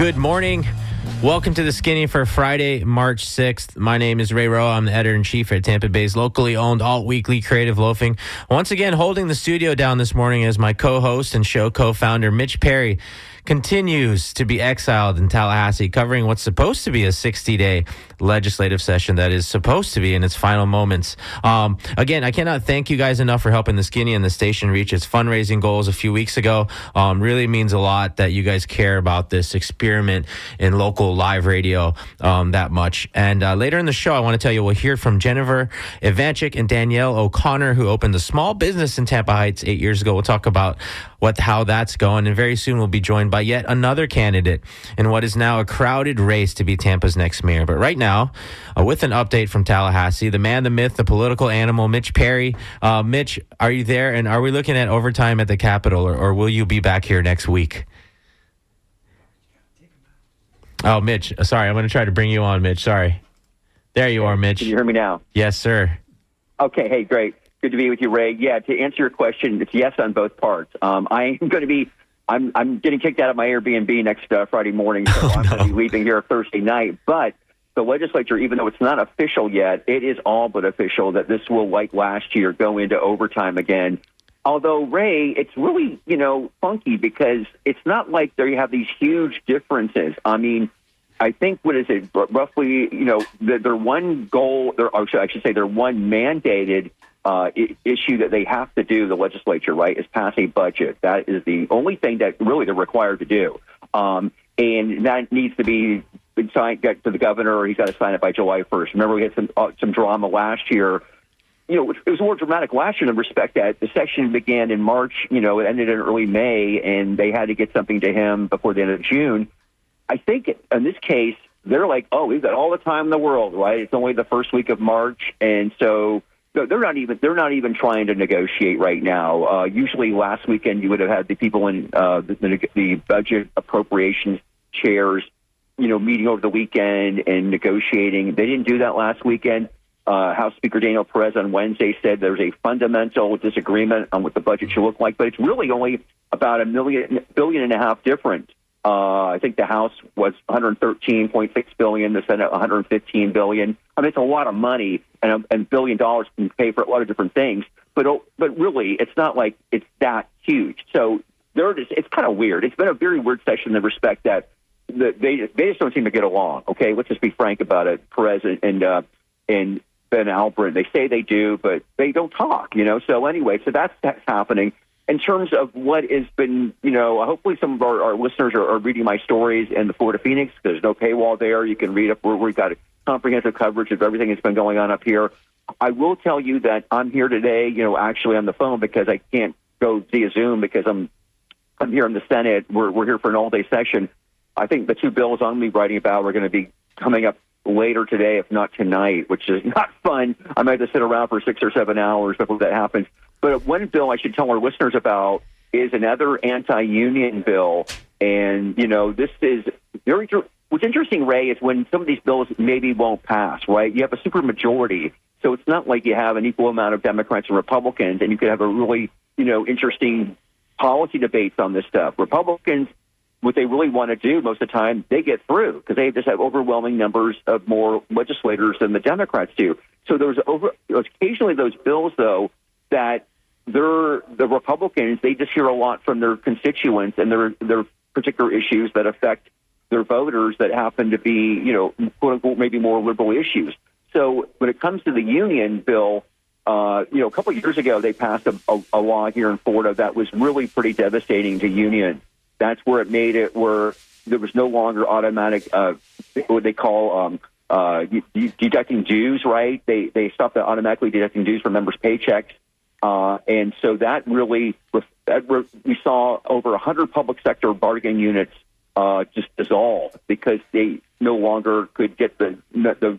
Good morning. Welcome to the Skinny for Friday, March 6th. My name is Ray Rowe. I'm the editor-in-chief at Tampa Bay's locally owned alt-weekly Creative Loafing. Once again, holding the studio down this morning as my co-host and show co-founder Mitch Perry continues to be exiled in Tallahassee, covering what's supposed to be a 60-day legislative session that is supposed to be in its final moments. Again, I cannot thank you guys enough for helping the Skinny and the station reach its fundraising goals a few weeks ago. Really means a lot that you guys care about this experiment in local live radio that much. And later in the show, I want to tell you we'll hear from Jennifer Ivanchik and Danielle O'Connor, who opened a small business in Tampa Heights 8 years ago. We'll talk about how that's going. And very soon we'll be joined by yet another candidate in what is now a crowded race to be Tampa's next mayor. But right now, with an update from Tallahassee, the man, the myth, the political animal, Mitch Perry. Mitch, are you there? And are we looking at overtime at the Capitol, or will you be back here next week? Oh, Mitch, sorry. I'm going to try to bring you on, Mitch. Sorry. There you are, Mitch. Can you hear me now? Yes, sir. Okay, hey, great. Good to be with you, Ray. Yeah, to answer your question, it's yes on both parts. I'm getting kicked out of my Airbnb next Friday morning, so I'm going to be leaving here Thursday night. But the legislature, even though it's not official yet, it is all but official that this will, like last year, go into overtime again. Although, Ray, it's really, funky because it's not like there you have these huge differences. I mean, I think, roughly, their one goal, their one mandated issue that they have to do, the legislature, right, is pass a budget. That is the only thing that really they're required to do. And that needs to be signed to the governor, or he's got to sign it by July 1st. Remember, we had some drama last year. It was more dramatic last year in the respect that the session began in March, it ended in early May, and they had to get something to him before the end of June. I think in this case, they're like, oh, we've got all the time in the world, right? It's only the first week of March, and so they're not even trying to negotiate right now. Usually last weekend you would have had the people in the budget appropriations chairs, meeting over the weekend and negotiating. They didn't do that last weekend. House Speaker Daniel Perez on Wednesday said there's a fundamental disagreement on what the budget should look like, but it's really only about $1.5 billion different. I think the House was $113.6 billion, the Senate $115 billion. I mean, it's a lot of money, and $1 billion can pay for a lot of different things. But really, it's not like it's that huge. So it's kind of weird. It's been a very weird session in the respect that they just don't seem to get along. Okay, let's just be frank about it. Perez and Ben Albert, they say they do, but they don't talk. So anyway, so that's happening. In terms of what has been, hopefully some of our listeners are reading my stories in the Florida Phoenix. There's no paywall there. You can read up where we've got comprehensive coverage of everything that's been going on up here. I will tell you that I'm here today, actually on the phone because I can't go via Zoom because I'm here in the Senate. We're here for an all-day session. I think the two bills I'm going to be writing about are going to be coming up later today, if not tonight, which is not fun. I might have to sit around for 6 or 7 hours before that happens. But one bill I should tell our listeners about is another anti-union bill. And, this is very true. What's interesting, Ray, is when some of these bills maybe won't pass, right? You have a supermajority. So it's not like you have an equal amount of Democrats and Republicans, and you could have a really, interesting policy debates on this stuff. Republicans, what they really want to do most of the time, they get through because they just have overwhelming numbers of more legislators than the Democrats do. So there's occasionally those bills, though, that the Republicans, they just hear a lot from their constituents and their particular issues that affect their voters that happen to be, quote unquote, maybe more liberal issues. So when it comes to the union bill, a couple of years ago, they passed a law here in Florida that was really pretty devastating to unions. That's where it made it where there was no longer automatic, what they call deducting dues, right? They stopped automatically deducting dues from members' paychecks. And so that really, we saw over 100 public sector bargaining units just dissolve because they no longer could get the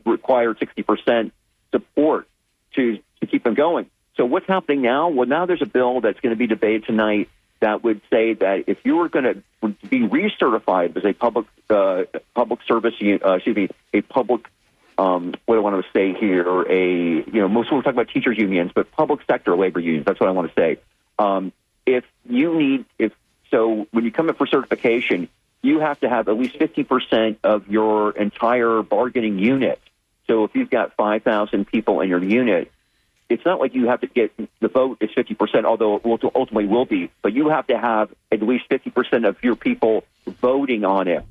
required 60% support to keep them going. So what's happening now? Well, now there's a bill that's going to be debated tonight that would say that if you were going to be recertified as a public service, a public, what do I want to say here? Most people talk about teachers unions, but public sector labor unions. That's what I want to say. So when you come in for certification, you have to have at least 50% of your entire bargaining unit. So if you've got 5,000 people in your unit, it's not like you have to get the vote is 50%, although it ultimately will be, but you have to have at least 50% of your people voting on it.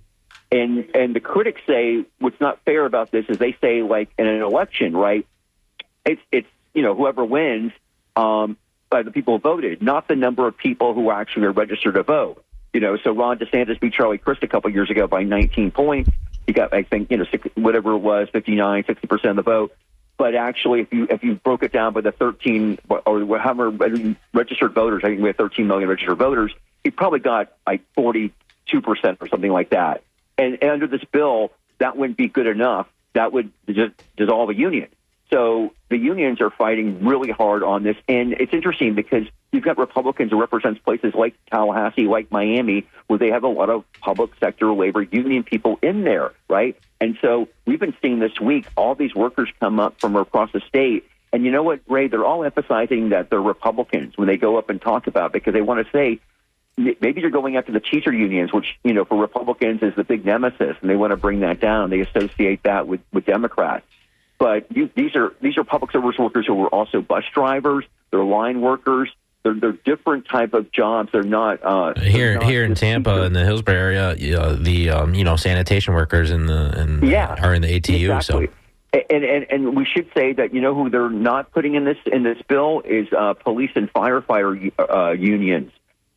And the critics say what's not fair about this is they say, like in an election, right? It's whoever wins by the people who voted, not the number of people who actually are registered to vote. So Ron DeSantis beat Charlie Crist a couple years ago by 19 points. He got, I think, whatever it was, 59, 60% of the vote. But actually, if you broke it down by the 13 or however registered voters, I think we have 13 million registered voters, he probably got like 42% or something like that. And under this bill, that wouldn't be good enough. That would just dissolve a union. So the unions are fighting really hard on this. And it's interesting because you've got Republicans who represent places like Tallahassee, like Miami, where they have a lot of public sector labor union people in there, right? And so we've been seeing this week all these workers come up from across the state. And you know what, Ray? They're all emphasizing that they're Republicans when they go up and talk about it, because they want to say, maybe you're going after the teacher unions, which, for Republicans is the big nemesis, and they want to bring that down. They associate that with Democrats. But these are public service workers who are also bus drivers. They're line workers. They're different type of jobs. They're not here in Tampa teachers. In the Hillsborough area. The sanitation workers are in the ATU. Exactly. So. And we should say that who they're not putting in this bill is police and firefighter unions.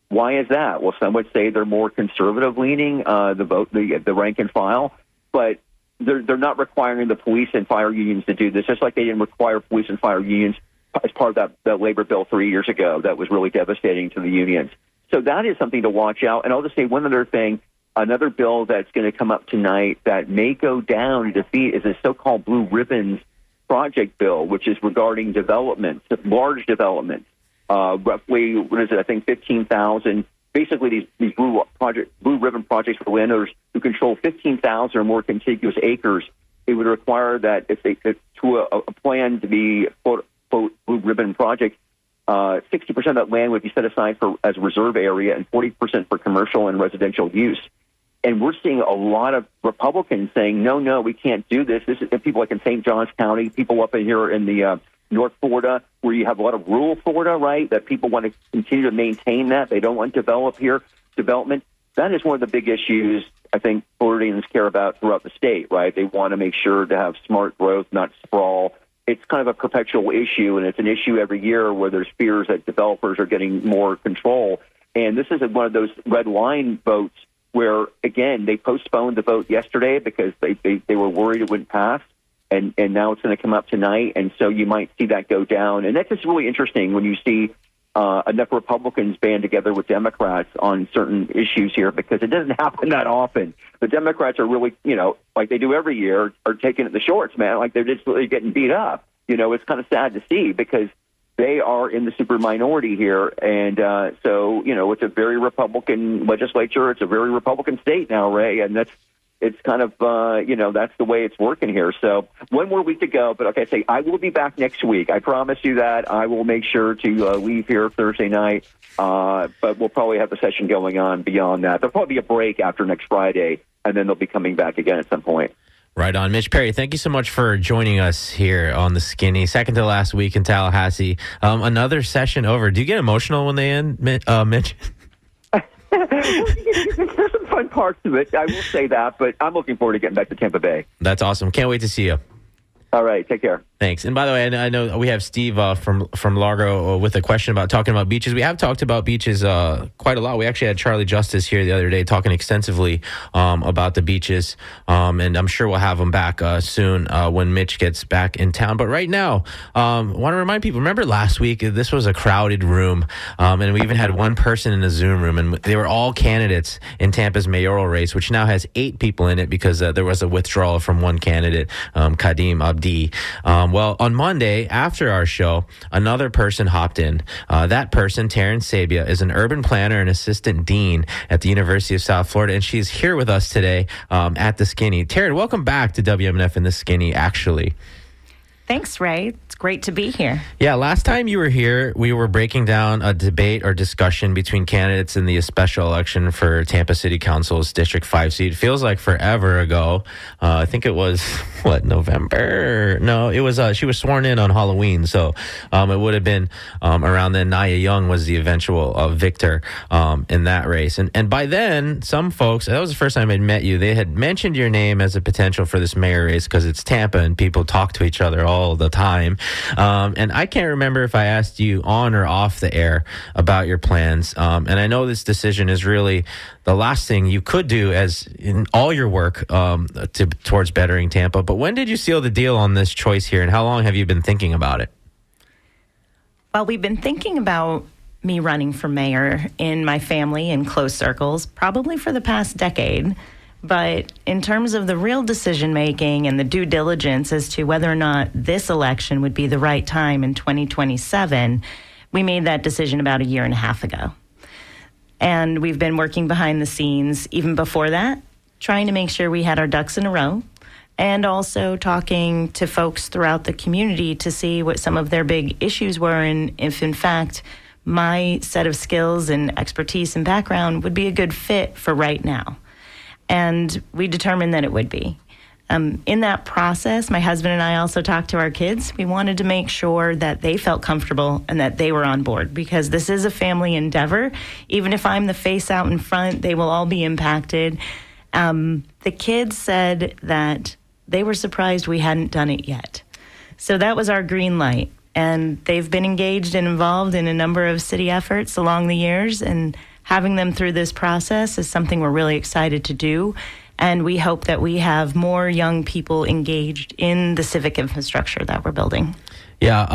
Why is that? Well, some would say they're more conservative leaning, the rank and file, but they're not requiring the police and fire unions to do this, just like they didn't require police and fire unions as part of that labor bill 3 years ago. That was really devastating to the unions. So that is something to watch out. And I'll just say one other thing. Another bill that's going to come up tonight that may go down in defeat is a so-called Blue Ribbons project bill, which is regarding development, large development. Roughly, what is it? I think 15,000. Basically, these blue ribbon projects for landowners who control 15,000 or more contiguous acres. It would require that if they to a plan to be quote blue ribbon project, 60% of that land would be set aside as reserve area and 40% for commercial and residential use. And we're seeing a lot of Republicans saying, no, we can't do this. This is people like in St. Johns County, people up in here in the North Florida, where you have a lot of rural Florida, right, that people want to continue to maintain that. They don't want to development. That is one of the big issues I think Floridians care about throughout the state, right? They want to make sure to have smart growth, not sprawl. It's kind of a perpetual issue, and it's an issue every year where there's fears that developers are getting more control. And this is one of those red line votes where, again, they postponed the vote yesterday because they were worried it wouldn't pass. And now it's going to come up tonight, and so you might see that go down. And that's just really interesting when you see enough Republicans band together with Democrats on certain issues here, because it doesn't happen that often. The Democrats are really, like they do every year, are taking it the shorts, man. Like they're just really getting beat up. It's kind of sad to see because they are in the super minority here. And so, it's a very Republican legislature. It's a very Republican state now, Ray, and it's kind of, that's the way it's working here. So one more week to go. But like I say, I will be back next week. I promise you that. I will make sure to leave here Thursday night. But we'll probably have the session going on beyond that. There'll probably be a break after next Friday, and then they'll be coming back again at some point. Right on. Mitch Perry, thank you so much for joining us here on The Skinny. Second to last week in Tallahassee. Another session over. Do you get emotional when they end, Mitch? There's some fun parts to it, I will say that, but I'm looking forward to getting back to Tampa Bay. That's awesome. Can't wait to see you. All right, take care. Thanks. And by the way, I know we have Steve from Largo with a question about talking about beaches. We have talked about beaches quite a lot. We actually had Charlie Justice here the other day talking extensively about the beaches, and I'm sure we'll have him back soon when Mitch gets back in town. But right now, I want to remind people, remember last week, this was a crowded room, and we even had one person in a Zoom room, and they were all candidates in Tampa's mayoral race, which now has 8 people in it because there was a withdrawal from one candidate, Kadim Abdi. Well, on Monday, after our show, another person hopped in. That person, Terrence Sabia, is an urban planner and assistant dean at the University of South Florida, and she's here with us today at The Skinny. Taryn, welcome back to WMNF and The Skinny, actually. Thanks, Ray. It's great to be here. Yeah, last time you were here, we were breaking down a debate or discussion between candidates in the special election for Tampa City Council's District 5 seat. It feels like forever ago. I think it was, November? No, it was, she was sworn in on Halloween, so it would have been around then. Nia Young was the eventual victor in that race. And by then, some folks, that was the first time I'd met you, they had mentioned your name as a potential for this mayor race because it's Tampa and people talk to each other all the time. And I can't remember if I asked you on or off the air about your plans. And I know this decision is really the last thing you could do as in all your work towards bettering Tampa. But when did you seal the deal on this choice here, and how long have you been thinking about it? Well, we've been thinking about me running for mayor in my family and close circles probably for the past decade. But in terms of the real decision-making and the due diligence as to whether or not this election would be the right time in 2027, we made that decision about a year and a half ago. And we've been working behind the scenes even before that, trying to make sure we had our ducks in a row, and also talking to folks throughout the community to see what some of their big issues were and if, in fact, my set of skills and expertise and background would be a good fit for right now. And we determined that it would be. In that process, my husband and I also talked to our kids. We wanted to make sure that they felt comfortable and that they were on board because this is a family endeavor. Even if I'm the face out in front, they will all be impacted. The kids said that they were surprised we hadn't done it yet. So that was our green light. And they've been engaged and involved in a number of city efforts along the years, and having them through this process is something we're really excited to do. And we hope that we have more young people engaged in the civic infrastructure that we're building. Yeah,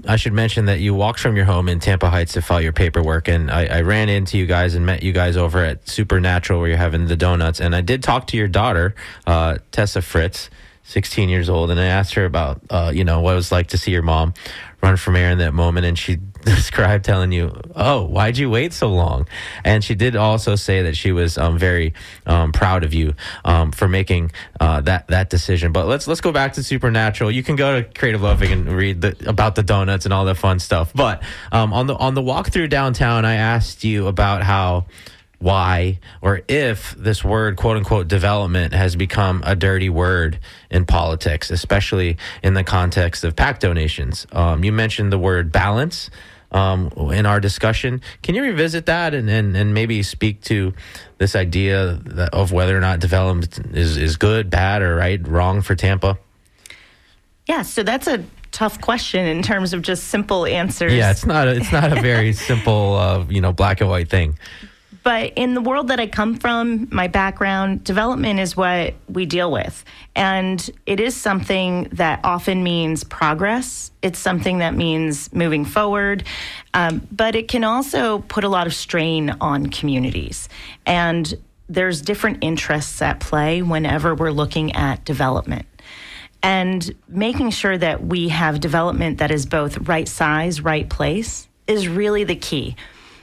I should mention that you walked from your home in Tampa Heights to file your paperwork, and I ran into you guys and met you guys over at Supernatural where you're having the donuts. And I did talk to your daughter, Tessa Fritz, 16 years old, and I asked her about, what it was like to see your mom run for mayor in that moment, and she described telling you, "Oh, why'd you wait so long?" And she did also say that she was very proud of you for making that decision. But let's go back to Supernatural. You can go to Creative Loafing and read about the donuts and all the fun stuff. But on the walk through downtown, I asked you about why or if this word, quote unquote, development has become a dirty word in politics, especially in the context of PAC donations. You mentioned the word balance in our discussion. Can you revisit that and maybe speak to this idea of whether or not development is good, bad, or right, wrong for Tampa? Yeah, so that's a tough question in terms of just simple answers. Yeah, it's not a very simple, black and white thing. But in the world that I come from, my background, development is what we deal with. And it is something that often means progress. It's something that means moving forward. But it can also put a lot of strain on communities. And there's different interests at play whenever we're looking at development. And making sure that we have development that is both right size, right place is really the key.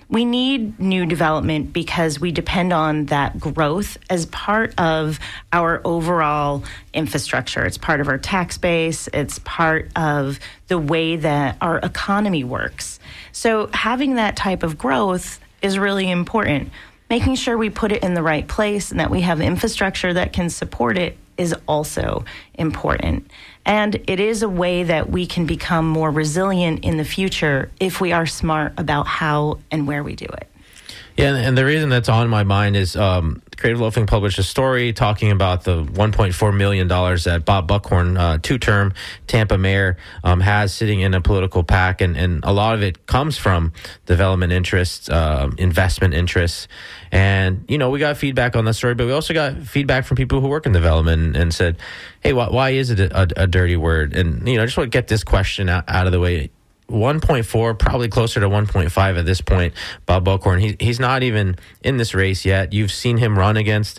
We need new development because we depend on that growth as part of our overall infrastructure. It's part of our tax base. It's part of the way that our economy works. So having that type of growth is really important. Making sure we put it in the right place and that we have infrastructure that can support it is also important. And it is a way that we can become more resilient in the future if we are smart about how and where we do it. Yeah, and the reason that's on my mind is Creative Loafing published a story talking about the $1.4 million that Bob Buckhorn, two-term Tampa mayor, has sitting in a political PAC, and a lot of it comes from development interests, investment interests. And, we got feedback on the story, but we also got feedback from people who work in development and said, hey, why is it a dirty word? And, I just want to get this question out of the way. 1.4, probably closer to 1.5 at this point. Bob Buckhorn, he's not even in this race yet. You've seen him run against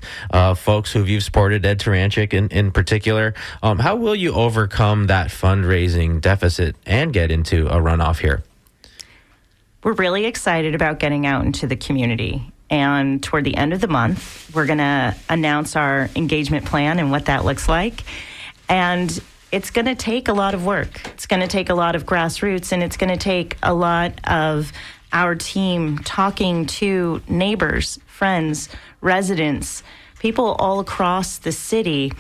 folks who you've supported, Ed Turanchik in particular. How will you overcome that fundraising deficit and get into a runoff here? We're really excited about getting out into the community. And toward the end of the month, we're going to announce our engagement plan and what that looks like. And it's going to take a lot of work. It's going to take a lot of grassroots, and it's going to take a lot of our team talking to neighbors, friends, residents, people all across the city,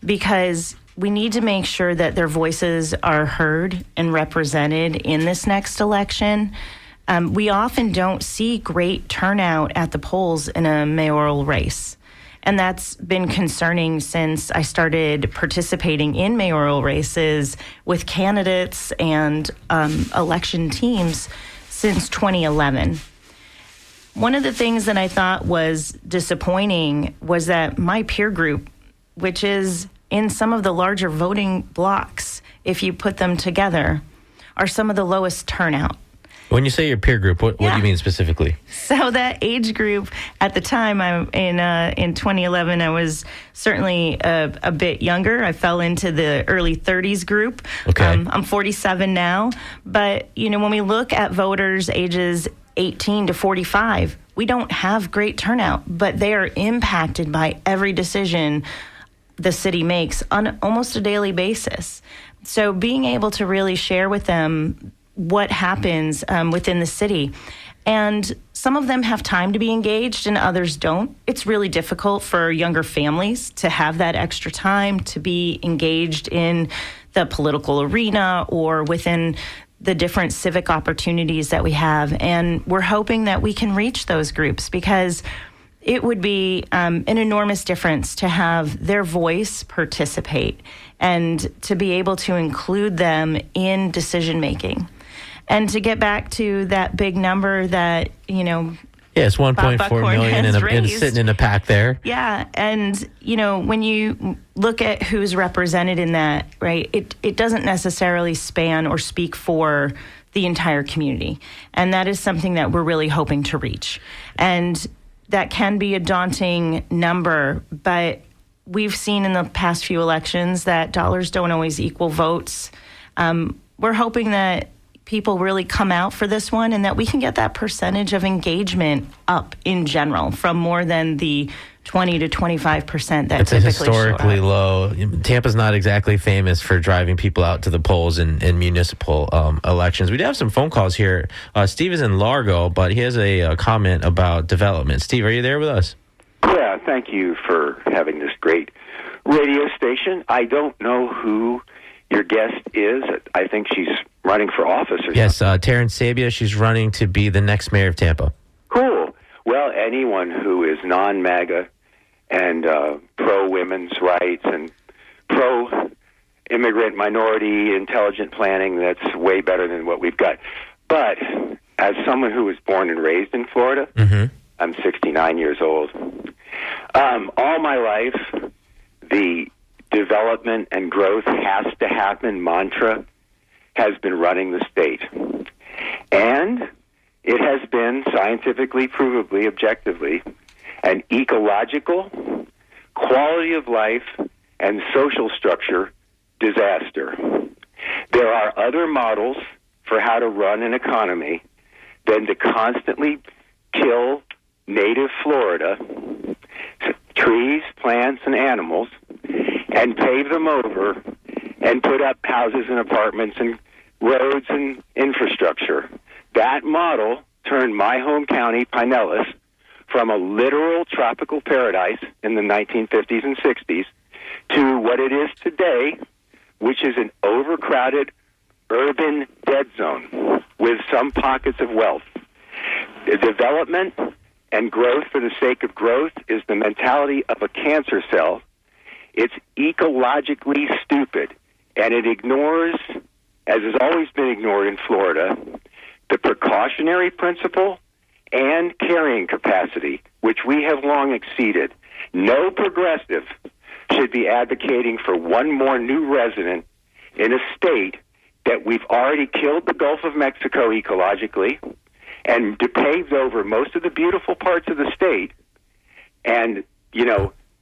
because we need to make sure that their voices are heard and represented in this next election. We often don't see great turnout at the polls in a mayoral race. And that's been concerning since I started participating in mayoral races with candidates and election teams since 2011. One of the things that I thought was disappointing was that my peer group, which is in some of the larger voting blocks, if you put them together, are some of the lowest turnout. When you say your peer group, what do you mean specifically? So that age group at the time, in 2011, I was certainly a bit younger. I fell into the early 30s group. Okay. I'm 47 now. But, when we look at voters ages 18 to 45, we don't have great turnout, but they are impacted by every decision the city makes on almost a daily basis. So being able to really share with them what happens within the city. And some of them have time to be engaged and others don't. It's really difficult for younger families to have that extra time to be engaged in the political arena or within the different civic opportunities that we have. And we're hoping that we can reach those groups, because it would be an enormous difference to have their voice participate and to be able to include them in decision making. And to get back to that big number that, it's 1.4 million and sitting in a pack there. Yeah. And, when you look at who's represented in that, right, it doesn't necessarily span or speak for the entire community. And that is something that we're really hoping to reach. And that can be a daunting number, but we've seen in the past few elections that dollars don't always equal votes. We're hoping that people really come out for this one and that we can get that percentage of engagement up in general from more than the 20 to 25% that it's typically historically low. Tampa's not exactly famous for driving people out to the polls in municipal elections. We do have some phone calls here. Steve is in Largo, but he has a comment about development. Steve, are you there with us? Yeah, thank you for having this great radio station. I don't know who your guest is. I think she's running for office or something. Yes, Taryn Sabia. She's running to be the next mayor of Tampa. Cool. Well, anyone who is non-MAGA and pro-women's rights and pro-immigrant minority intelligent planning, that's way better than what we've got. But as someone who was born and raised in Florida, I'm 69 years old. All my life, the development and growth has to happen mantra has been running the state. And it has been scientifically, provably, objectively, an ecological, quality of life, and social structure disaster. There are other models for how to run an economy than to constantly kill native Florida, trees, plants, and animals, and pave them over and put up houses and apartments and roads and infrastructure. That model turned my home county, Pinellas, from a literal tropical paradise in the 1950s and 60s to what it is today, which is an overcrowded urban dead zone with some pockets of wealth. The development and growth for the sake of growth is the mentality of a cancer cell. It's ecologically stupid, and it ignores, as has always been ignored in Florida, the precautionary principle and carrying capacity, which we have long exceeded. No progressive should be advocating for one more new resident in a state that we've already killed the Gulf of Mexico ecologically and paved over most of the beautiful parts of the state. And,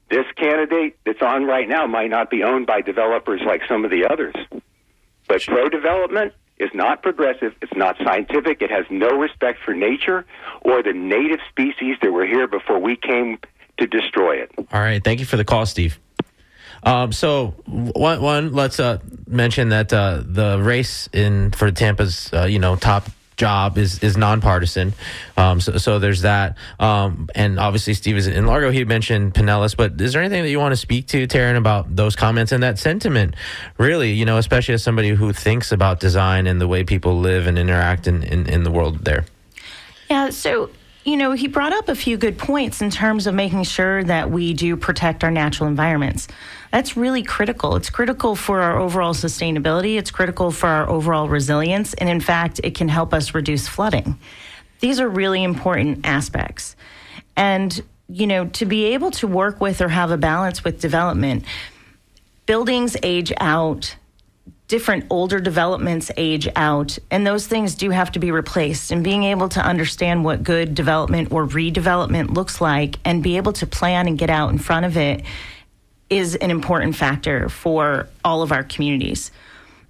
this candidate that's on right now might not be owned by developers like some of the others. But pro-development is not progressive. It's not scientific. It has no respect for nature or the native species that were here before we came to destroy it. All right. Thank you for the call, Steve. So one, let's mention that the race for Tampa's top job is nonpartisan. So there's that. And obviously Steve is in Largo. He mentioned Pinellas, but is there anything that you want to speak to, Taryn, about those comments and that sentiment? Really, especially as somebody who thinks about design and the way people live and interact in the world there. Yeah. So, he brought up a few good points in terms of making sure that we do protect our natural environments. That's really critical. It's critical for our overall sustainability. It's critical for our overall resilience. And in fact, it can help us reduce flooding. These are really important aspects. And, to be able to work with or have a balance with development, buildings age out, different older developments age out, and those things do have to be replaced. And being able to understand what good development or redevelopment looks like and be able to plan and get out in front of it is an important factor for all of our communities.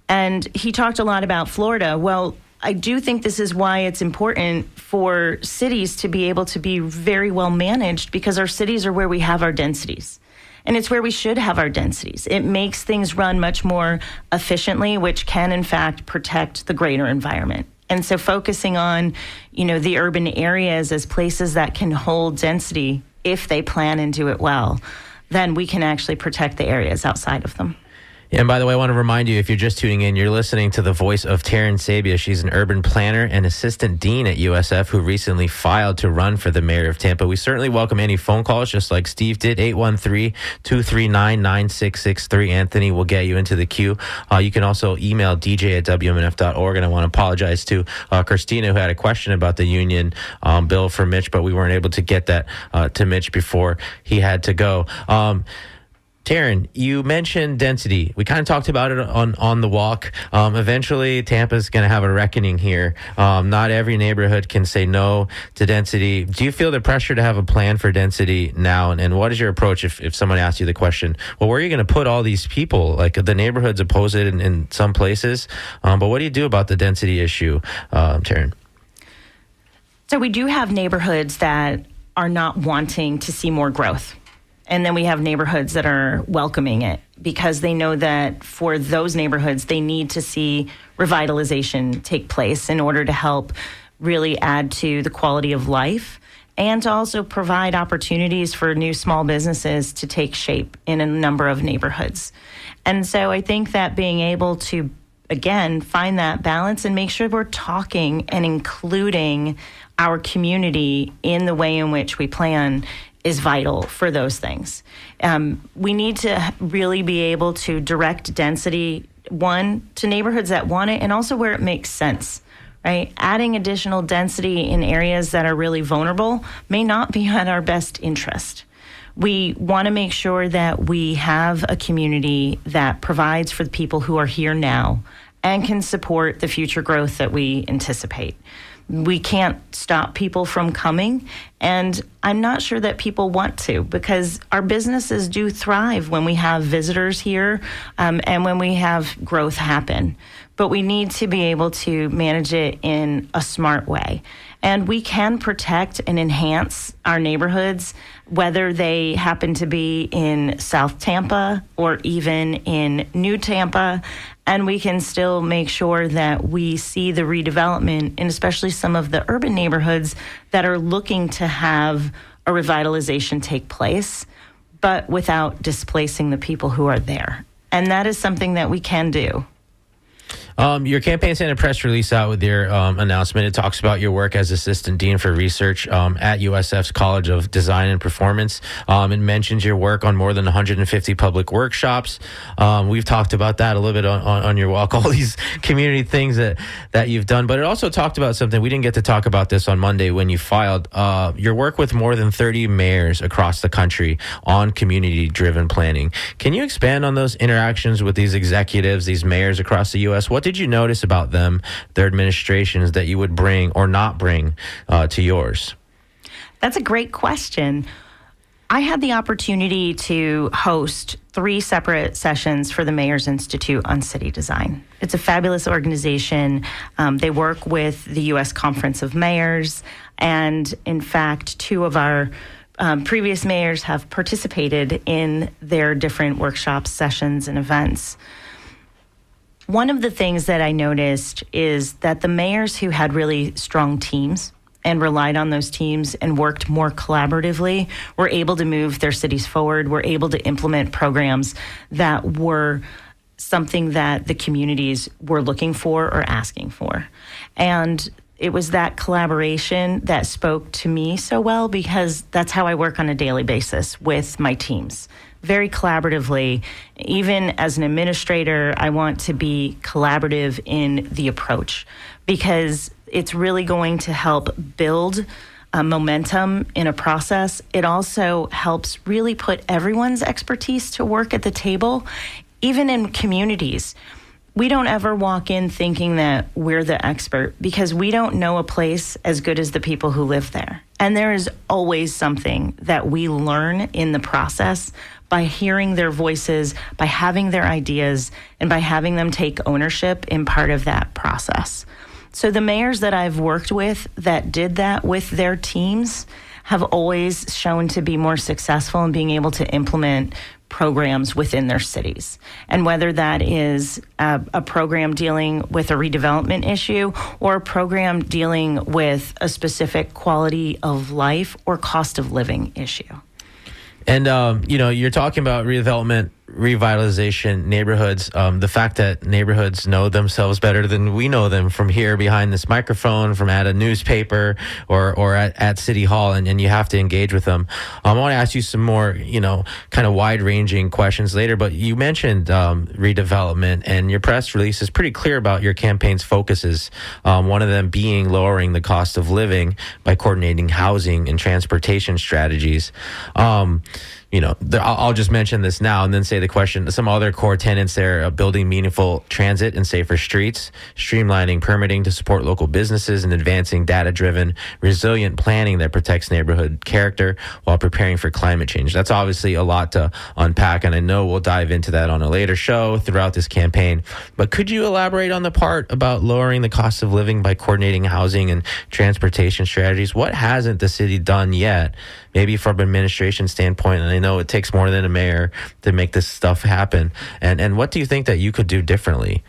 And he talked a lot about Florida. Well, I do think this is why it's important for cities to be able to be very well managed, because our cities are where we have our densities. And it's where we should have our densities. It makes things run much more efficiently, which can, in fact, protect the greater environment. And so focusing on, the urban areas as places that can hold density, if they plan and do it well, then we can actually protect the areas outside of them. And by the way, I want to remind you, if you're just tuning in, you're listening to the voice of Taryn Sabia. She's an urban planner and assistant dean at USF who recently filed to run for the mayor of Tampa. We certainly welcome any phone calls, just like Steve did, 813-239-9663. Anthony will get you into the queue. You can also email dj@wmnf.org. And I want to apologize to Christina, who had a question about the union bill for Mitch, but we weren't able to get that to Mitch before he had to go. Taryn, you mentioned density. We kind of talked about it on the walk. Eventually, Tampa's going to have a reckoning here. Not every neighborhood can say no to density. Do you feel the pressure to have a plan for density now? And what is your approach if someone asks you the question, well, where are you going to put all these people? Like, the neighborhoods oppose it in some places. But what do you do about the density issue, Taryn? So we do have neighborhoods that are not wanting to see more growth. And then we have neighborhoods that are welcoming it because they know that for those neighborhoods, they need to see revitalization take place in order to help really add to the quality of life and to also provide opportunities for new small businesses to take shape in a number of neighborhoods. And so I think that being able to, again, find that balance and make sure we're talking and including our community in the way in which we plan is vital for those things. We need to really be able to direct density, one, to neighborhoods that want it and also where it makes sense, right? Adding additional density in areas that are really vulnerable may not be at our best interest. We want to make sure that we have a community that provides for the people who are here now and can support the future growth that we anticipate. We can't stop people from coming, and I'm not sure that people want to, because our businesses do thrive when we have visitors here and when we have growth happen. But we need to be able to manage it in a smart way. And we can protect and enhance our neighborhoods, whether they happen to be in South Tampa or even in New Tampa. And we can still make sure that we see the redevelopment and especially some of the urban neighborhoods that are looking to have a revitalization take place, but without displacing the people who are there. And that is something that we can do. Your campaign sent a press release out with your announcement. It talks about your work as Assistant Dean for Research at USF's College of Design and Performance. It mentions your work on more than 150 public workshops. We've talked about that a little bit on your walk, all these community things that you've done. But it also talked about something, we didn't get to talk about this on Monday when you filed, your work with more than 30 mayors across the country on community-driven planning. Can you expand on those interactions with these executives, these mayors across the U.S.? What did you notice about them, their administrations, that you would bring or not bring to yours? That's a great question. I had the opportunity to host 3 separate sessions for the Mayor's Institute on City Design. It's a fabulous organization. They work with the U.S. Conference of Mayors, and in fact, 2 of our previous mayors have participated in their different workshops, sessions, and events. One of the things that I noticed is that the mayors who had really strong teams and relied on those teams and worked more collaboratively were able to move their cities forward, were able to implement programs that were something that the communities were looking for or asking for. And it was that collaboration that spoke to me so well, because that's how I work on a daily basis with my teams. Very collaboratively. Even as an administrator, I want to be collaborative in the approach, because it's really going to help build momentum in a process. It also helps really put everyone's expertise to work at the table. Even in communities, we don't ever walk in thinking that we're the expert, because we don't know a place as good as the people who live there. And there is always something that we learn in the process by hearing their voices, by having their ideas, and by having them take ownership in part of that process. So the mayors that I've worked with that did that with their teams have always shown to be more successful in being able to implement programs within their cities. And whether that is a program dealing with a redevelopment issue or a program dealing with a specific quality of life or cost of living issue. And, you're talking about redevelopment, revitalization, neighborhoods. The fact that neighborhoods know themselves better than we know them from here behind this microphone, from at a newspaper or at City Hall, and you have to engage with them. I want to ask you some more, kind of wide-ranging questions later, but you mentioned redevelopment, and your press release is pretty clear about your campaign's focuses, one of them being lowering the cost of living by coordinating housing and transportation strategies. I'll just mention this now and then say the question. Some other core tenets there are building meaningful transit and safer streets, streamlining permitting to support local businesses, and advancing data-driven, resilient planning that protects neighborhood character while preparing for climate change. That's obviously a lot to unpack, and I know we'll dive into that on a later show throughout this campaign. But could you elaborate on the part about lowering the cost of living by coordinating housing and transportation strategies? What hasn't the city done yet, maybe from an administration standpoint? And I know it takes more than a mayor to make this stuff happen. And what do you think that you could do differently?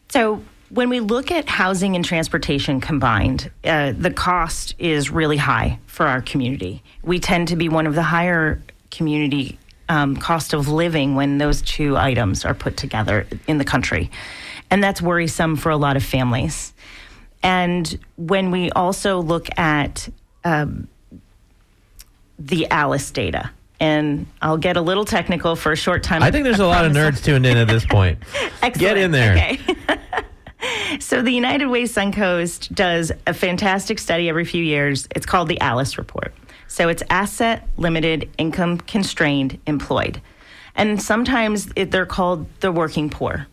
So when we look at housing and transportation combined, the cost is really high for our community. We tend to be one of the higher community cost of living when those two items are put together in the country. And that's worrisome for a lot of families. And when we also look at the ALICE data, and I'll get a little technical for a short time. I think there's a lot of nerds tuned in at this point. Excellent. Get in there. Okay. So the United Way Suncoast does a fantastic study every few years. It's called the ALICE report. So it's Asset Limited Income Constrained Employed. And sometimes they're called the working poor.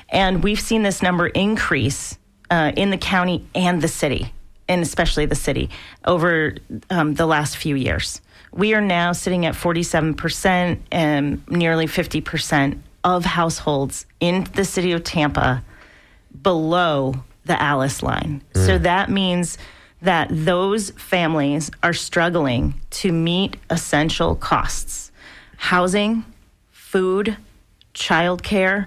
And we've seen this number increase in the county and the city, and especially the city, over the last few years. We are now sitting at 47% and nearly 50% of households in the city of Tampa below the ALICE line. So that means that those families are struggling to meet essential costs: housing, food, childcare.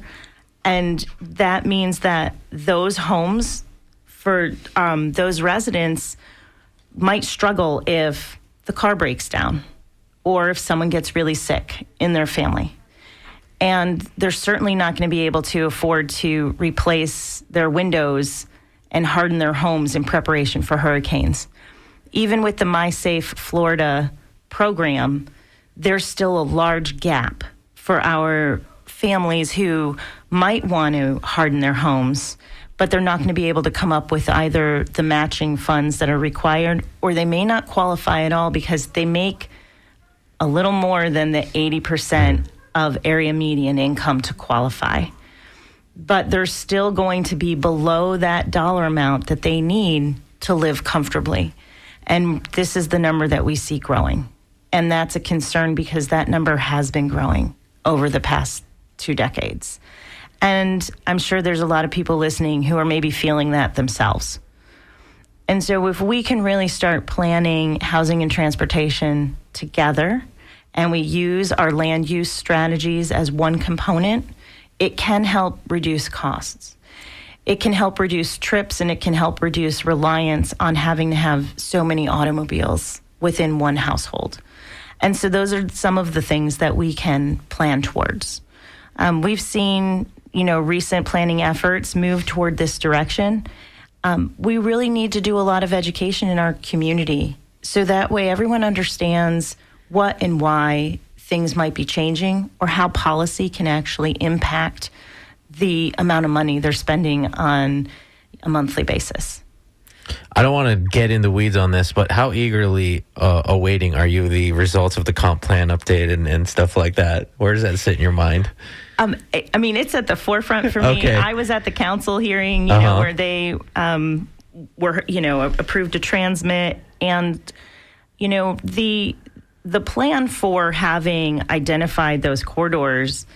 And that means that those homes for those residents might struggle if the car breaks down or if someone gets really sick in their family. And they're certainly not going to be able to afford to replace their windows and harden their homes in preparation for hurricanes. Even with the MySafe Florida program, there's still a large gap for our families who might want to harden their homes, but they're not going to be able to come up with either the matching funds that are required, or they may not qualify at all because they make a little more than the 80% of area median income to qualify. But they're still going to be below that dollar amount that they need to live comfortably. And this is the number that we see growing. And that's a concern because that number has been growing over the past 2 decades. And I'm sure there's a lot of people listening who are maybe feeling that themselves. And so if we can really start planning housing and transportation together, and we use our land use strategies as one component, it can help reduce costs. It can help reduce trips, and it can help reduce reliance on having to have so many automobiles within one household. And so those are some of the things that we can plan towards. We've seen, recent planning efforts move toward this direction. We really need to do a lot of education in our community, so that way everyone understands what and why things might be changing, or how policy can actually impact the amount of money they're spending on a monthly basis. I don't want to get in the weeds on this, but how eagerly awaiting are you the results of the comp plan update and stuff like that? Where does that sit in your mind? It's at the forefront for me. Okay. I was at the council hearing, where they were, approved to transmit, and the plan for having identified those corridors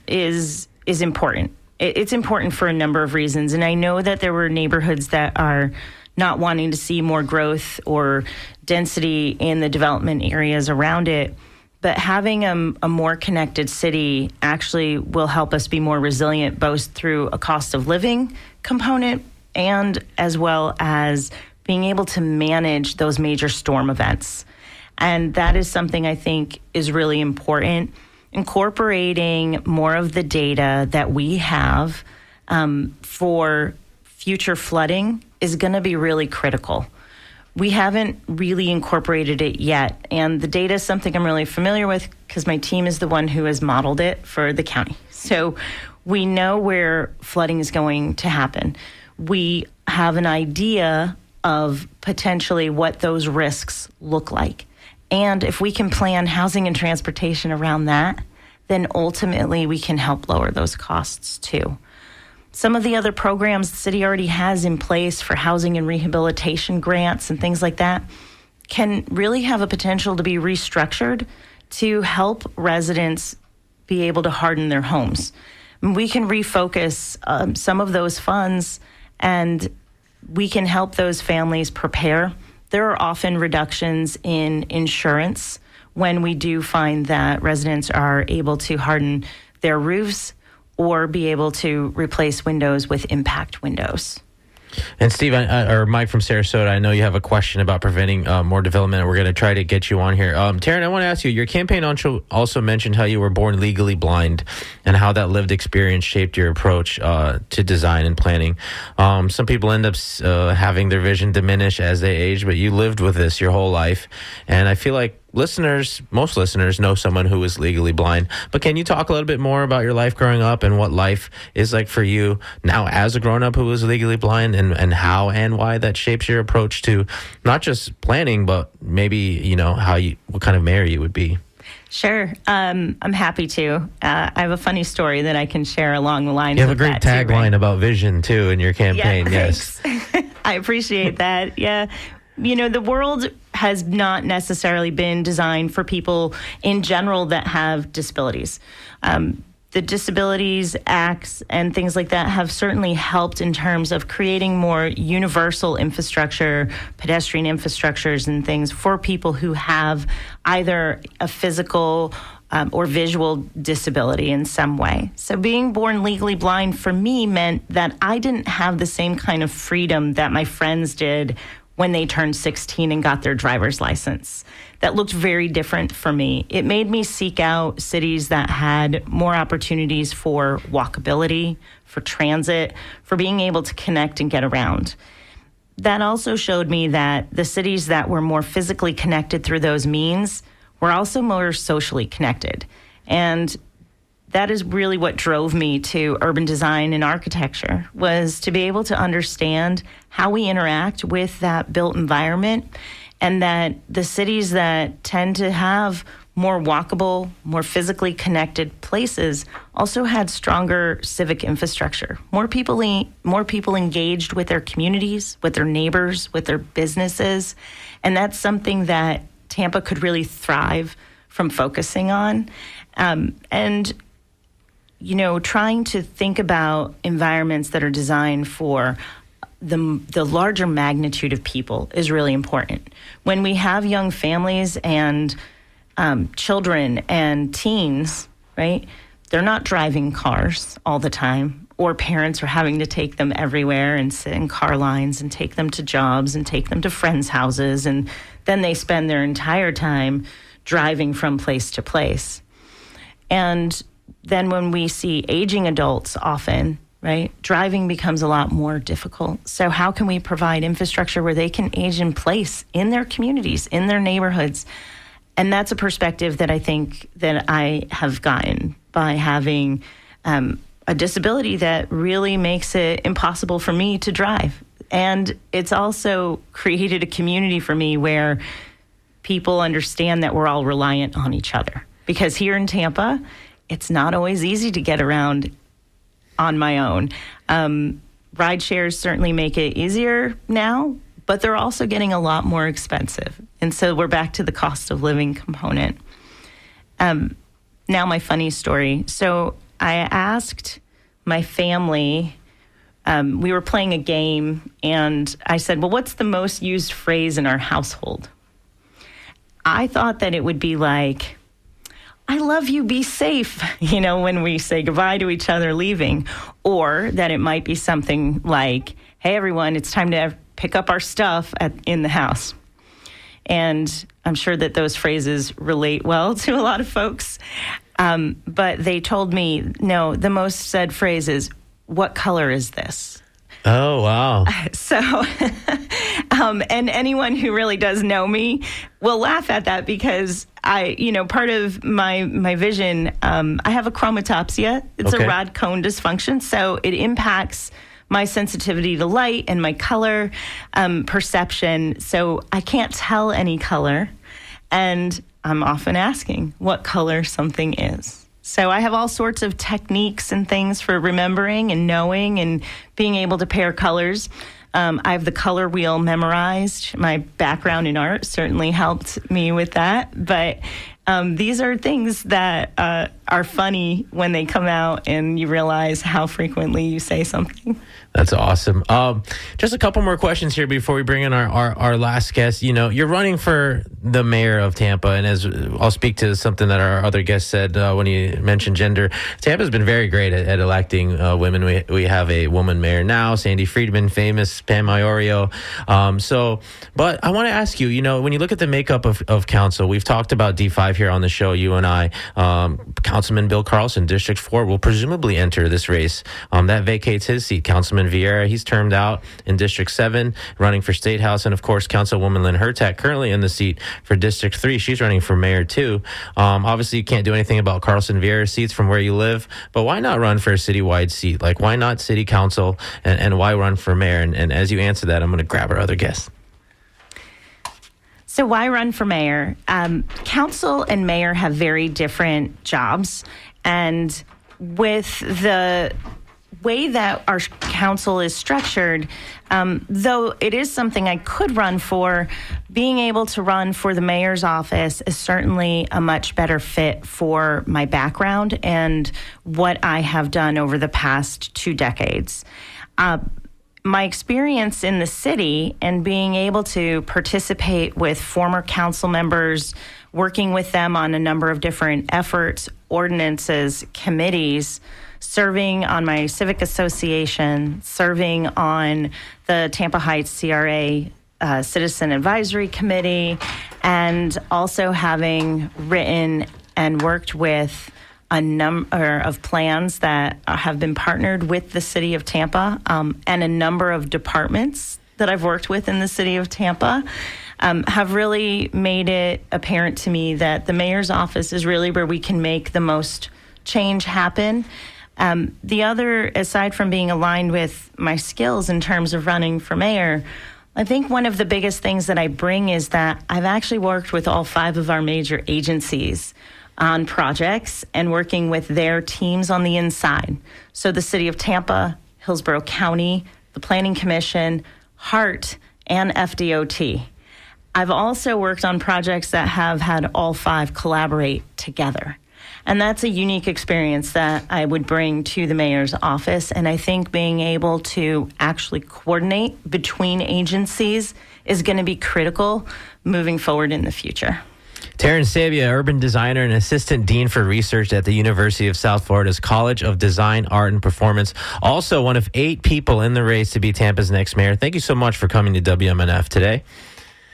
is important. It's important for a number of reasons. And I know that there were neighborhoods that are not wanting to see more growth or density in the development areas around it. But having a more connected city actually will help us be more resilient, both through a cost of living component and as well as being able to manage those major storm events. And that is something I think is really important. Incorporating more of the data that we have for future flooding is going to be really critical. We haven't really incorporated it yet, and the data is something I'm really familiar with because my team is the one who has modeled it for the county. So we know where flooding is going to happen. We have an idea of potentially what those risks look like. And if we can plan housing and transportation around that, then ultimately we can help lower those costs too. Some of the other programs the city already has in place for housing and rehabilitation grants and things like that can really have a potential to be restructured to help residents be able to harden their homes. We can refocus some of those funds, and we can help those families prepare. There are often reductions in insurance when we do find that residents are able to harden their roofs or be able to replace windows with impact windows. And Steve, or Mike from Sarasota, I know you have a question about preventing more development, and we're going to try to get you on here. Taryn, I want to ask you, your campaign also mentioned how you were born legally blind and how that lived experience shaped your approach to design and planning. Some people end up having their vision diminish as they age, but you lived with this your whole life. And I feel like most listeners know someone who is legally blind. But can you talk a little bit more about your life growing up and what life is like for you now as a grown-up who is legally blind, and how and why that shapes your approach to not just planning, but maybe, what kind of mayor you would be? Sure. I'm happy to. I have a funny story that I can share along the lines. You have a great tagline about vision, too, in your campaign. Yeah, yes. I appreciate that. Yeah. The world has not necessarily been designed for people in general that have disabilities. The Disabilities Acts and things like that have certainly helped in terms of creating more universal infrastructure, pedestrian infrastructures and things for people who have either a physical or visual disability in some way. So being born legally blind for me meant that I didn't have the same kind of freedom that my friends did when they turned 16 and got their driver's license. That looked very different for me. It made me seek out cities that had more opportunities for walkability, for transit, for being able to connect and get around. That also showed me that the cities that were more physically connected through those means were also more socially connected. And that is really what drove me to urban design and architecture, was to be able to understand how we interact with that built environment, and that the cities that tend to have more walkable, more physically connected places also had stronger civic infrastructure. More people engaged with their communities, with their neighbors, with their businesses. And that's something that Tampa could really thrive from focusing on. Trying to think about environments that are designed for the larger magnitude of people is really important. When we have young families and children and teens, right, they're not driving cars all the time, or parents are having to take them everywhere and sit in car lines and take them to jobs and take them to friends' houses, and then they spend their entire time driving from place to place. And then when we see aging adults often, right, driving becomes a lot more difficult. So how can we provide infrastructure where they can age in place in their communities, in their neighborhoods? And that's a perspective that I think that I have gotten by having a disability that really makes it impossible for me to drive. And it's also created a community for me where people understand that we're all reliant on each other. Because here in Tampa, it's not always easy to get around on my own. Ride shares certainly make it easier now, but they're also getting a lot more expensive. And so we're back to the cost of living component. Now my funny story. So I asked my family, we were playing a game, and I said, well, what's the most used phrase in our household? I thought that it would be like, I love you, be safe, when we say goodbye to each other leaving. Or that it might be something like, hey, everyone, it's time to pick up our stuff in the house. And I'm sure that those phrases relate well to a lot of folks. But they told me, no, the most said phrase is, what color is this? Oh, wow. So, and anyone who really does know me will laugh at that because part of my vision, I have a chromatopsia. It's a rod cone dysfunction. So it impacts my sensitivity to light and my color perception. So I can't tell any color. And I'm often asking what color something is. So I have all sorts of techniques and things for remembering and knowing and being able to pair colors. I have the color wheel memorized. My background in art certainly helped me with that. But these are things that are funny when they come out and you realize how frequently you say something. That's awesome. Just a couple more questions here before we bring in our last guest. You're running for the mayor of Tampa, and as I'll speak to something that our other guest said when he mentioned gender, Tampa's been very great at electing women. We have a woman mayor now, Sandy Friedman, famous, Pam Iorio. But I want to ask you, when you look at the makeup of council, we've talked about D5 here on the show, you and I. Councilman Bill Carlson, District 4, will presumably enter this race. That vacates his seat. Councilman Vieira, he's termed out in District 7, running for State House. And, of course, Councilwoman Lynn Hurtak, currently in the seat for District 3. She's running for mayor, too. Obviously, you can't do anything about Carlson Vieira's seats from where you live, but why not run for a citywide seat? Like, why not city council, and why run for mayor? And as you answer that, I'm going to grab our other guest. So why run for mayor? Council and mayor have very different jobs. And with the way that our council is structured, though it is something I could run for, being able to run for the mayor's office is certainly a much better fit for my background and what I have done over the past 2 decades. My experience in the city and being able to participate with former council members, working with them on a number of different efforts, ordinances, committees, serving on my civic association, serving on the Tampa Heights CRA Citizen Advisory Committee, and also having written and worked with a number of plans that have been partnered with the city of Tampa, and a number of departments that I've worked with in the city of Tampa have really made it apparent to me that the mayor's office is really where we can make the most change happen. The other, aside from being aligned with my skills in terms of running for mayor, I think one of the biggest things that I bring is that I've actually worked with all 5 of our major agencies on projects and working with their teams on the inside. So the city of Tampa, Hillsborough County, the Planning Commission, HART, and FDOT. I've also worked on projects that have had all 5 collaborate together. And that's a unique experience that I would bring to the mayor's office. And I think being able to actually coordinate between agencies is going to be critical moving forward in the future. Taryn Sabia, urban designer and assistant dean for research at the University of South Florida's College of Design, Art, and Performance. Also one of 8 people in the race to be Tampa's next mayor. Thank you so much for coming to WMNF today.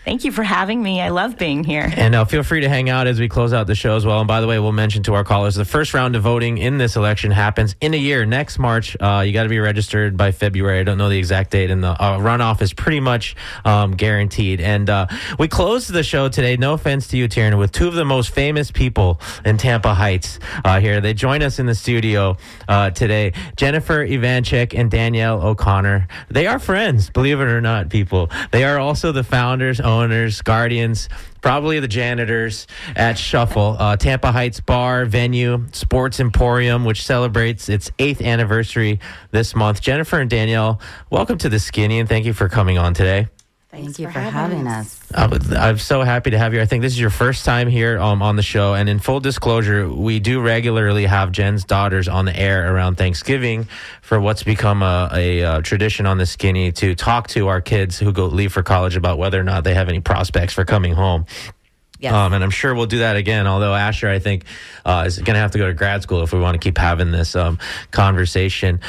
Thank you for having me. I love being here. And feel free to hang out as we close out the show as well. And by the way, we'll mention to our callers, the first round of voting in this election happens in a year, next March. You got to be registered by February. I don't know the exact date. And the runoff is pretty much guaranteed. And we closed the show today, no offense to you, Taryn, with 2 of the most famous people in Tampa Heights here. They join us in the studio today, Jennifer Ivanchik and Danielle O'Connor. They are friends, believe it or not, people. They are also the founders, owners, guardians, probably the janitors at Shuffle, Tampa Heights bar, venue, sports emporium, which celebrates its 8th anniversary this month. Jennifer and Danielle, welcome to The Skinny, and thank you for coming on today. Thank you for having us. I'm so happy to have you. I think this is your first time here on the show. And in full disclosure, we do regularly have Jen's daughters on the air around Thanksgiving for what's become a tradition on The Skinny to talk to our kids who leave for college about whether or not they have any prospects for coming home. Yes. And I'm sure we'll do that again, although Asher, I think, is going to have to go to grad school if we want to keep having this conversation.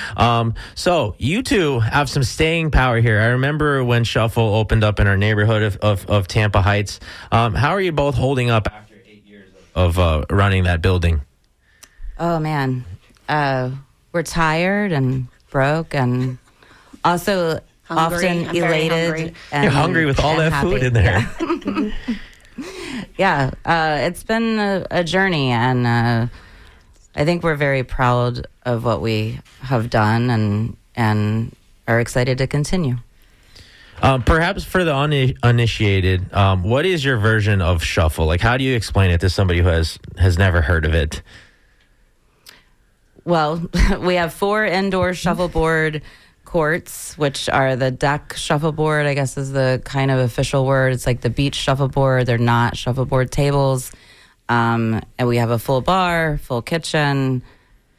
So you two have some staying power here. I remember when Shuffle opened up in our neighborhood of Tampa Heights. How are you both holding up after 8 years of running that building? Oh, man. We're tired and broke and also Hungry. often I'm very elated. hungry. And, You're hungry with all that happy. food in there. Yeah. Yeah, it's been a journey, and I think we're very proud of what we have done and are excited to continue. Perhaps for the uninitiated, what is your version of Shuffle? Like, how do you explain it to somebody who has never heard of it? Well, we have 4 indoor shuffleboard courts, which are the deck shuffleboard, I guess is the kind of official word. It's like the beach shuffleboard. They're not shuffleboard tables. And we have a full bar, full kitchen,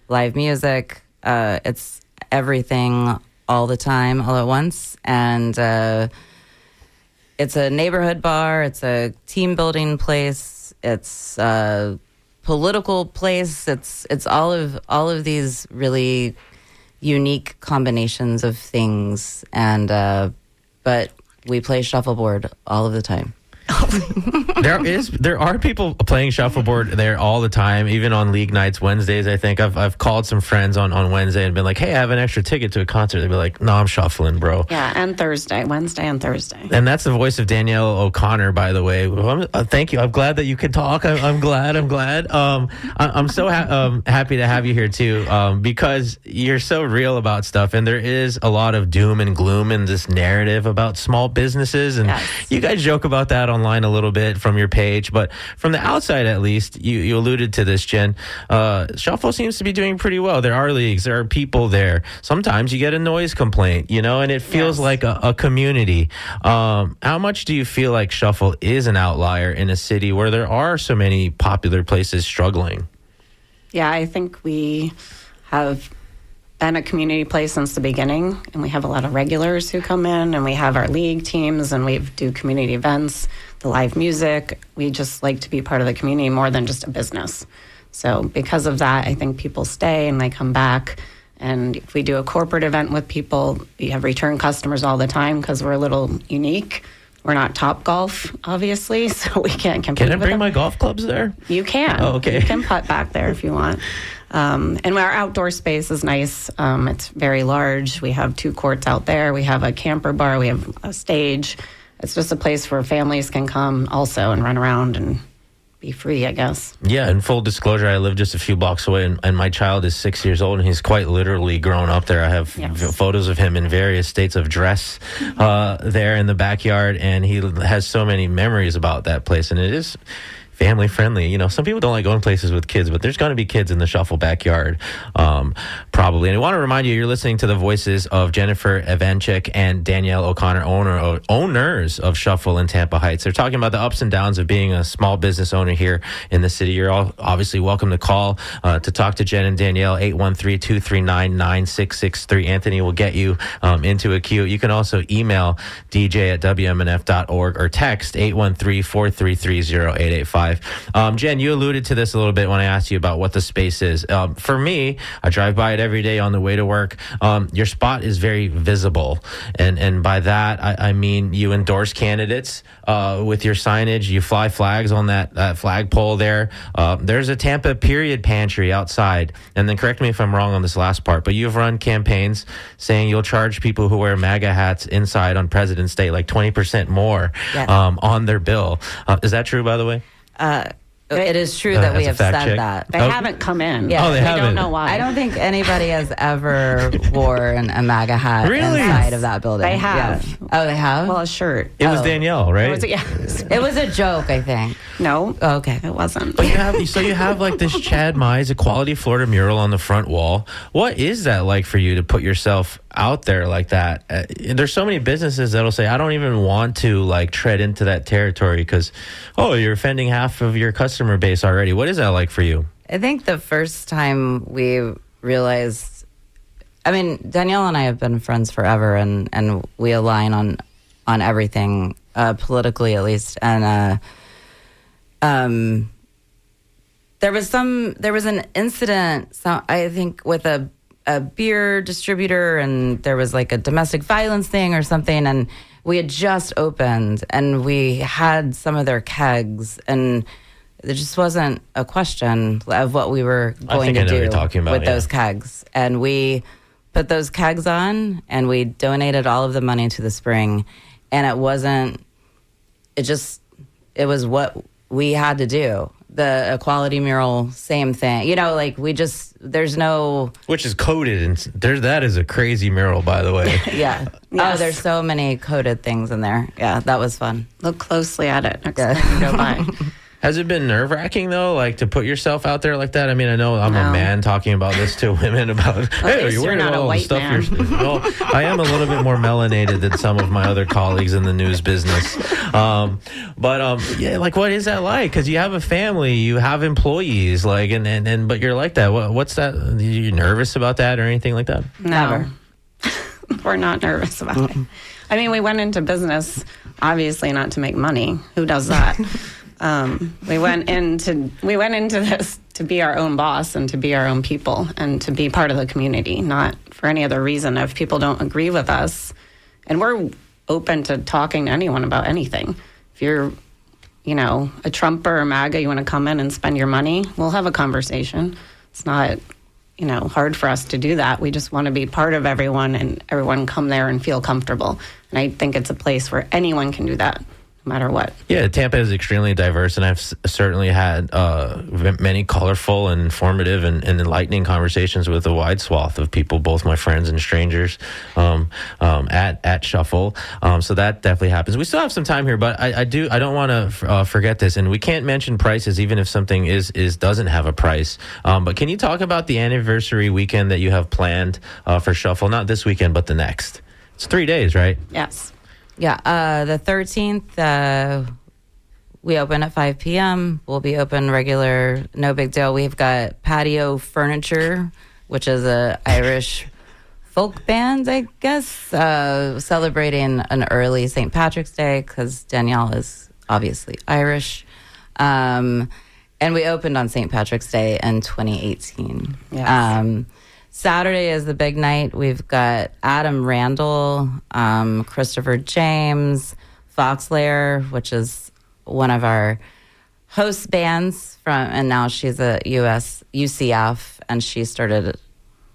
live music. It's everything all the time, all at once. And it's a neighborhood bar. It's a team building place. It's a political place. It's all of these really unique combinations of things, and but we play shuffleboard all of the time. There are people playing shuffleboard there all the time, even on league nights, Wednesdays. I think I've called some friends on Wednesday and been like, "Hey, I have an extra ticket to a concert." They'd be like, "No, I'm shuffling, bro." Yeah, and Wednesday and Thursday. And that's the voice of Danielle O'Connor, by the way. Thank you. I'm glad that you can talk. I'm glad. I'm so happy to have you here too, because you're so real about stuff, and there is a lot of doom and gloom in this narrative about small businesses, and you guys joke about that online a little bit from your page, but from the outside, at least, you alluded to this, Jen. Shuffle seems to be doing pretty well. There are leagues, there are people there. Sometimes you get a noise complaint, and it feels like a community. How much do you feel like Shuffle is an outlier in a city where there are so many popular places struggling? Yeah, I think we have been a community place since the beginning, and we have a lot of regulars who come in, and we have our league teams, and we do community events, the live music. We just like to be part of the community more than just a business. So because of that, I think people stay and they come back. And if we do a corporate event with people, we have return customers all the time because we're a little unique. We're not Top Golf, obviously, so we can't compete. Can I bring my golf clubs there? You can. Oh, okay. You can putt back there if you want. And our outdoor space is nice. It's very large. We have 2 courts out there. We have a camper bar. We have a stage. It's just a place where families can come also and run around and be free, I guess. Yeah, in full disclosure, I live just a few blocks away, and my child is 6 years old, and he's quite literally grown up there. I have photos of him in various states of dress there in the backyard, and he has so many memories about that place, and it family friendly. You know, some people don't like going places with kids, but there's going to be kids in the Shuffle backyard, probably. And I want to remind you, you're listening to the voices of Jennifer Evanchik and Danielle O'Connor, owners of Shuffle in Tampa Heights. They're talking about the ups and downs of being a small business owner here in the city. You're all obviously welcome to call to talk to Jen and Danielle, 813-239-9663. Anthony will get you into a queue. You can also email dj@wmnf.org or text 813-433-0885. Jen, you alluded to this a little bit when I asked you about what the space is. For me, I drive by it every day on the way to work. Your spot is very visible. And by that, I mean you endorse candidates with your signage. You fly flags on that flagpole there. There's a Tampa period pantry outside. And then correct me if I'm wrong on this last part, but you've run campaigns saying you'll charge people who wear MAGA hats inside on President's Day like 20% more on their bill. Is that true, by the way? It is true that we have said that. They haven't come in. Yeah. Oh, they haven't. don't know why. I don't think anybody has ever worn a MAGA hat inside of that building. They have. Yeah. Oh, they have? Well, a shirt. It was Danielle, right? It was a joke, I think. No. Oh, okay. It wasn't. But you have like this Chad Mize Equality Florida mural on the front wall. What is that like for you to put yourself out there like that? There's so many businesses that'll say, I don't even want to like tread into that territory because, you're offending half of your customer base already. What is that like for you? I think the first time we realized, Danielle and I have been friends forever, and we align on everything, politically at least. And there was an incident, I think, with a beer distributor, and there was like a domestic violence thing or something, and we had just opened and we had some of their kegs, and there just wasn't a question of what we were going to do with those kegs. And we put those kegs on and we donated all of the money to the spring, and it was what we had to do. The equality mural, same thing. There's no... Which is coded, and that is a crazy mural, by the way. Yeah. Yes. Oh, there's so many coded things in there. Yeah, that was fun. Look closely at it next time you go by. Has it been nerve-wracking, though, like to put yourself out there like that? I mean, I know I'm a man talking about this to women about, hey, are you worried about all the stuff Well, I am a little bit more melanated than some of my other colleagues in the news business. Like, what is that like? Because you have a family, you have employees, like, but you're like that. What's that? Are you nervous about that or anything like that? Never. We're not nervous about it. I mean, we went into business, obviously not to make money. Who does that? We went into this to be our own boss and to be our own people and to be part of the community, not for any other reason. If people don't agree with us, and we're open to talking to anyone about anything. If you're, a Trumper or MAGA, you want to come in and spend your money, we'll have a conversation. It's not, hard for us to do that. We just want to be part of everyone and everyone come there and feel comfortable. And I think it's a place where anyone can do that. No matter what. Yeah, Tampa is extremely diverse, and I've certainly had many colorful and informative and enlightening conversations with a wide swath of people, both my friends and strangers, at Shuffle. So that definitely happens. We still have some time here, but I don't want to forget this, and we can't mention prices even if something doesn't have a price. But can you talk about the anniversary weekend that you have planned for Shuffle? Not this weekend, but the next. It's 3 days, right? Yes. Yeah, the 13th, we open at 5 p.m. We'll be open regular, no big deal. We've got Patio Furniture, which is a Irish folk band, I guess, celebrating an early St. Patrick's Day because Danielle is obviously Irish. And we opened on St. Patrick's Day in 2018. Yes. Saturday is the big night. We've got Adam Randall, Christopher James, Foxlayer, which is one of our host bands and now she's a UCF, and she started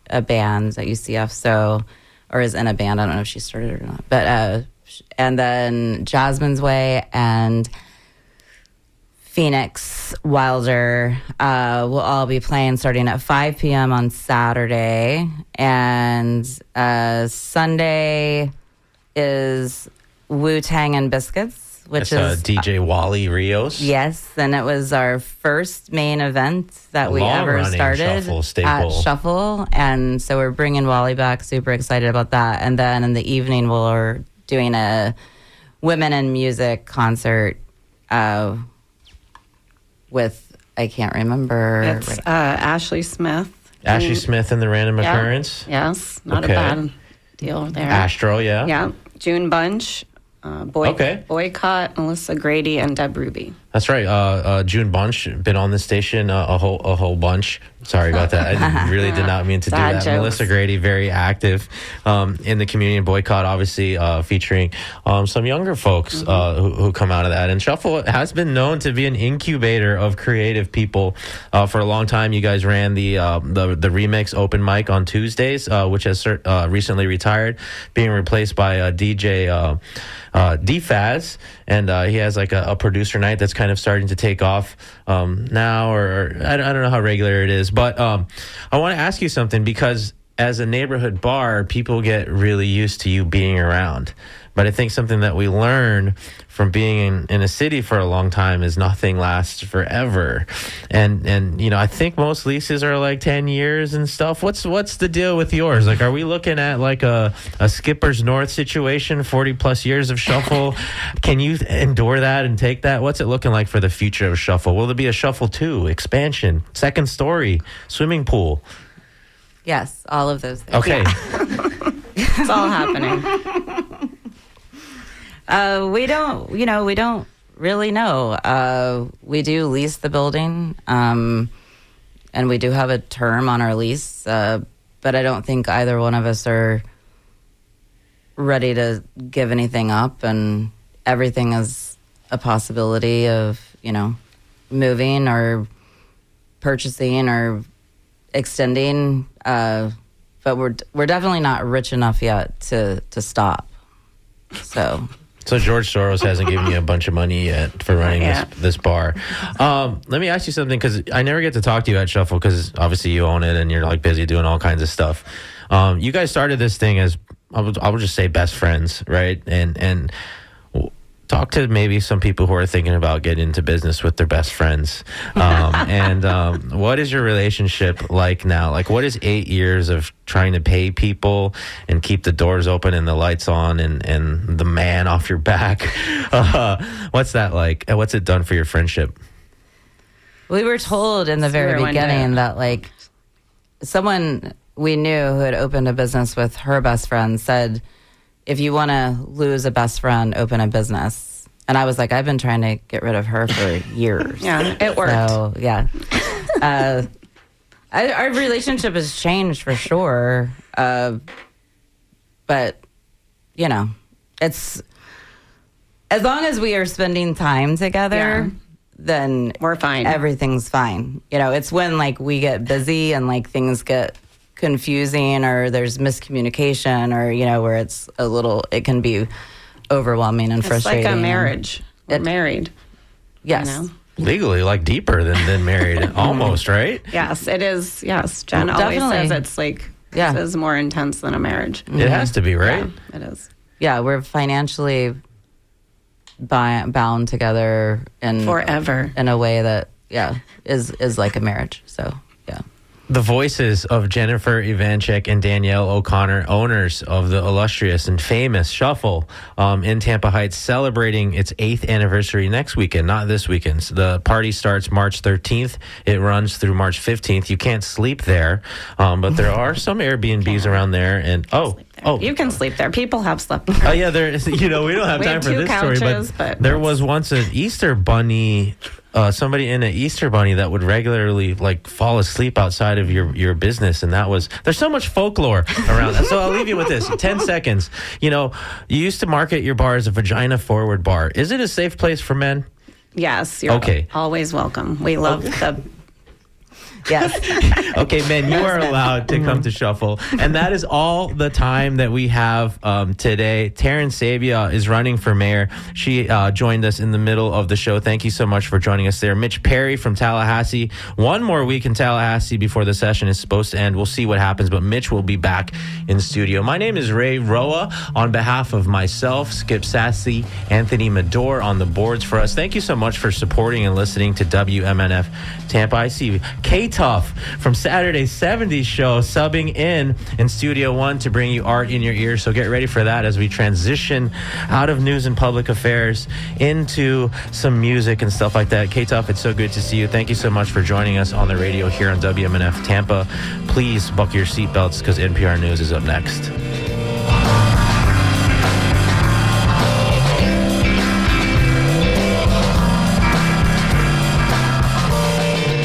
a band at UCF, or is in a band. I don't know if she started it or not. But and then Jasmine's Way and Phoenix Wilder will all be playing starting at 5 p.m. on Saturday. And Sunday is Wu-Tang and Biscuits, which That's is DJ Wally Rios. yes, and it was our first main event that we ever Long-running started Shuffle staple. at Shuffle, and so we're bringing Wally back. Super excited about that. And then in the evening, we're doing a women in music concert with I can't remember. It's Ashley Smith. Ashley Smith and the Random Yeah. Occurrence. Yes, not Okay. a bad deal there. Astro, yeah. Yeah, June Bunch, Okay. Boycott, Melissa Grady, and Deb Ruby. That's right. June Bunch been on the station a whole bunch. Sorry about that. I really did not mean to do Sad that. jokes. Melissa Grady, very active in the community. Boycott, obviously featuring some younger folks who come out of that. And Shuffle has been known to be an incubator of creative people for a long time. You guys ran the remix open mic on Tuesdays, which has recently retired, being replaced by DJ DFaz, and he has like a producer night that's kind of starting to take off now, or I don't know how regular it is, but I want to ask you something, because as a neighborhood bar, people get really used to you being around. But I think something that we learn from being in a city for a long time is nothing lasts forever. And you know, I think most leases are like 10 years and stuff. What's the deal with yours? Like, are we looking at like a Skipper's North situation, 40 plus years of Shuffle? Can you endure that and take that? What's it looking like for the future of Shuffle? Will there be a Shuffle 2, expansion, second story, swimming pool? Yes, all of those things. Okay. It's all happening. We don't really know. We do lease the building, and we do have a term on our lease, but I don't think either one of us are ready to give anything up, and everything is a possibility of, moving or purchasing or extending, but we're definitely not rich enough yet to stop. So George Soros hasn't given you a bunch of money yet for running this bar. Let me ask you something, because I never get to talk to you at Shuffle, because obviously you own it and you're like busy doing all kinds of stuff. You guys started this thing as, I would just say, best friends, right? And talk to maybe some people who are thinking about getting into business with their best friends. What is your relationship like now? Like, what is 8 years of trying to pay people and keep the doors open and the lights on and the man off your back? What's that like? And what's it done for your friendship? We were told in the very beginning that, like, someone we knew who had opened a business with her best friend said, if you want to lose a best friend, open a business. And I was like, I've been trying to get rid of her for years. Yeah, it worked. So, yeah. Our relationship has changed for sure. But, it's, as long as we are spending time together, then We're fine. Everything's fine. It's when, like, we get busy and, like, things get confusing or there's miscommunication or, where it's it can be overwhelming and frustrating. It's like a marriage. We're married. Yes. Legally, like deeper than married, almost, right? Yes, it is. Yes. Jen always Definitely. says it's like, this is more intense than a marriage. It has to be, right? Yeah, it is. Yeah, we're financially bound together in Forever. in a way that is like a marriage. So yeah. The voices of Jennifer Ivanchik and Danielle O'Connor, owners of the illustrious and famous Shuffle in Tampa Heights, celebrating its 8th anniversary next weekend, not this weekend. So the party starts March 13th. It runs through March 15th. You can't sleep there, but there are some Airbnbs around there. And You can sleep there. People have slept there. Oh yeah, we don't have We time have for two this story, couches, but but there was once an Easter bunny, somebody in an Easter bunny that would regularly like fall asleep outside of your business, and there's so much folklore around that. So I'll leave you with this: 10 seconds. You used to market your bar as a vagina forward bar. Is it a safe place for men? Yes, you're Okay. always welcome. We love the Yes. Okay, men, you are allowed to come to Shuffle. And that is all the time that we have today. Taryn Sabia is running for mayor. She joined us in the middle of the show. Thank you so much for joining us there. Mitch Perry from Tallahassee. One more week in Tallahassee before the session is supposed to end. We'll see what happens, but Mitch will be back in the studio. My name is Ray Roa. On behalf of myself, Skip Sassy, Anthony Medor on the boards for us. Thank you so much for supporting and listening to WMNF Tampa. I see K-Tuff from Saturday 70s show subbing in Studio One to bring you art in your ears. So get ready for that as we transition out of news and public affairs into some music and stuff like that. K-Tuff, it's so good to see you. Thank you so much for joining us on the radio here on WMNF Tampa. Please buckle your seatbelts because NPR News is up next.